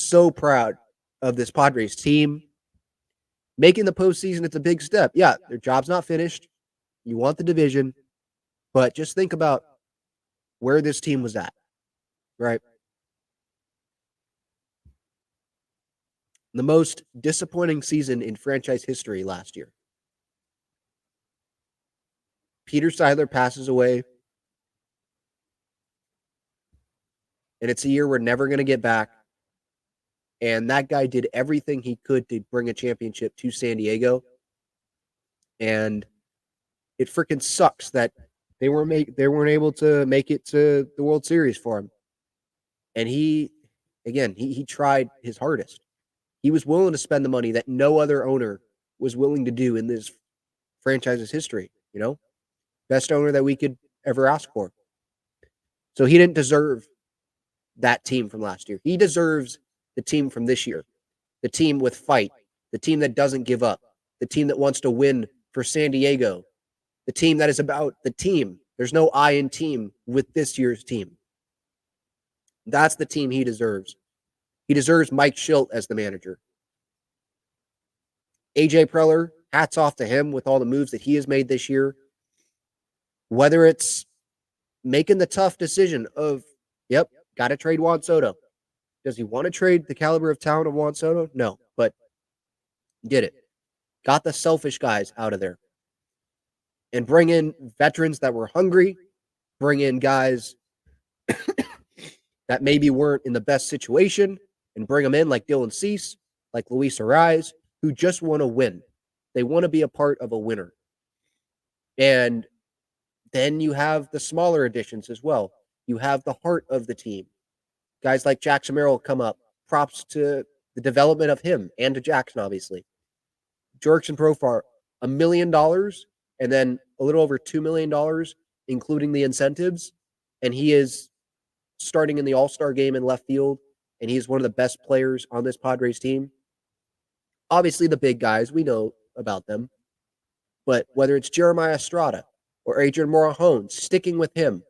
so proud of this Padres team. Making the postseason, it's a big step. Yeah, their job's not finished. You want the division, but just think about where this team was at, right? The most disappointing season in franchise history last year. Peter Seidler passes away, and it's a year we're never going to get back. And that guy did everything he could to bring a championship to San Diego. And it freaking sucks that they weren't able to make it to the World Series for him. And he tried his hardest. He was willing to spend the money that no other owner was willing to do in this franchise's history, Best owner that we could ever ask for. So he didn't deserve that team from last year. He deserves the team from this year. The team with fight, the team that doesn't give up, the team that wants to win for San Diego, the team that is about the team. There's no I in team with this year's team. That's the team he deserves. He deserves Mike Schilt as the manager. AJ Preller, hats off to him with all the moves that he has made this year. Whether it's making the tough decision of, got to trade Juan Soto. Does he want to trade the caliber of talent of Juan Soto? No, but did it. Got the selfish guys out of there. And bring in veterans that were hungry. Bring in guys that maybe weren't in the best situation and bring them in like Dylan Cease, like Luis Ariz, who just want to win. They want to be a part of a winner. And then you have the smaller additions as well. You have the heart of the team. Guys like Jackson Merrill come up. Props to the development of him and to Jackson, obviously. Jurickson Profar, $1 million and then a little over $2 million, including the incentives. And he is starting in the All-Star game in left field, and he's one of the best players on this Padres team. Obviously, the big guys, we know about them. But whether it's Jeremiah Estrada or Adrian Morejon, sticking with him,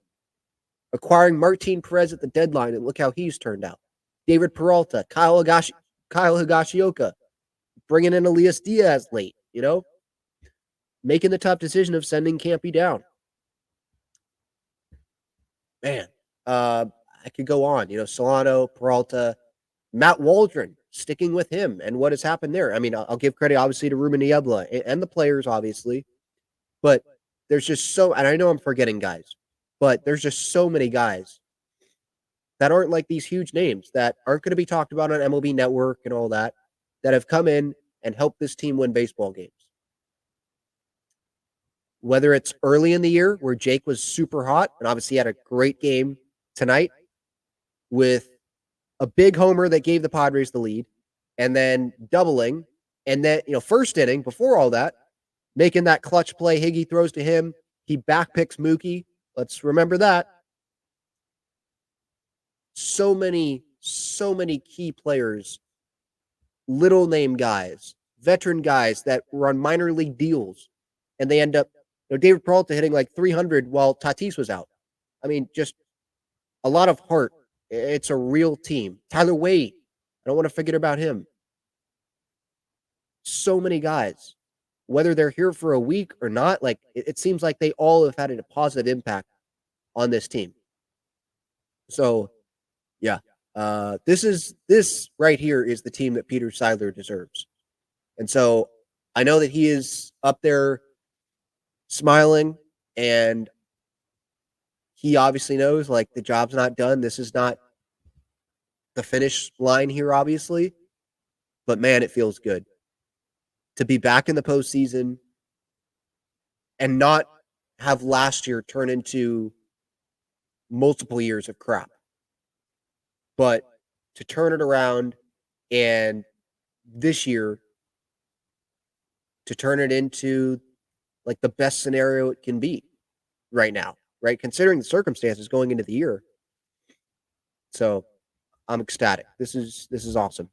acquiring Martin Perez at the deadline, and look how he's turned out. David Peralta, Kyle Higashioka, bringing in Elias Diaz late, making the tough decision of sending Campy down. Man, I could go on. Solano, Peralta, Matt Waldron, sticking with him and what has happened there. I mean, I'll give credit, obviously, to Ruben Niebla and the players, obviously. But there's just and I know I'm forgetting guys, but there's just so many guys that aren't like these huge names that aren't going to be talked about on MLB Network and all that have come in and helped this team win baseball games. Whether it's early in the year where Jake was super hot and obviously had a great game tonight with a big homer that gave the Padres the lead, and then doubling, and then, first inning, before all that, making that clutch play. Higgy throws to him. He backpicks Mookie. Let's remember that. So many key players, little name guys, veteran guys that were on minor league deals, and they end up, David Peralta hitting like 300 while Tatis was out. I mean, just a lot of heart. It's a real team. Tyler Wade, I don't want to forget about him. So many guys, whether they're here for a week or not, like it seems like they all have had a positive impact on this team. So, yeah, this right here is the team that Peter Seidler deserves. And so I know that he is up there smiling, and he obviously knows like the job's not done. This is not the finish line here, obviously, but man, it feels good to be back in the postseason and not have last year turn into multiple years of crap, but to turn it around and this year to turn it into like the best scenario it can be right now, right? Considering the circumstances going into the year. So I'm ecstatic. This is awesome.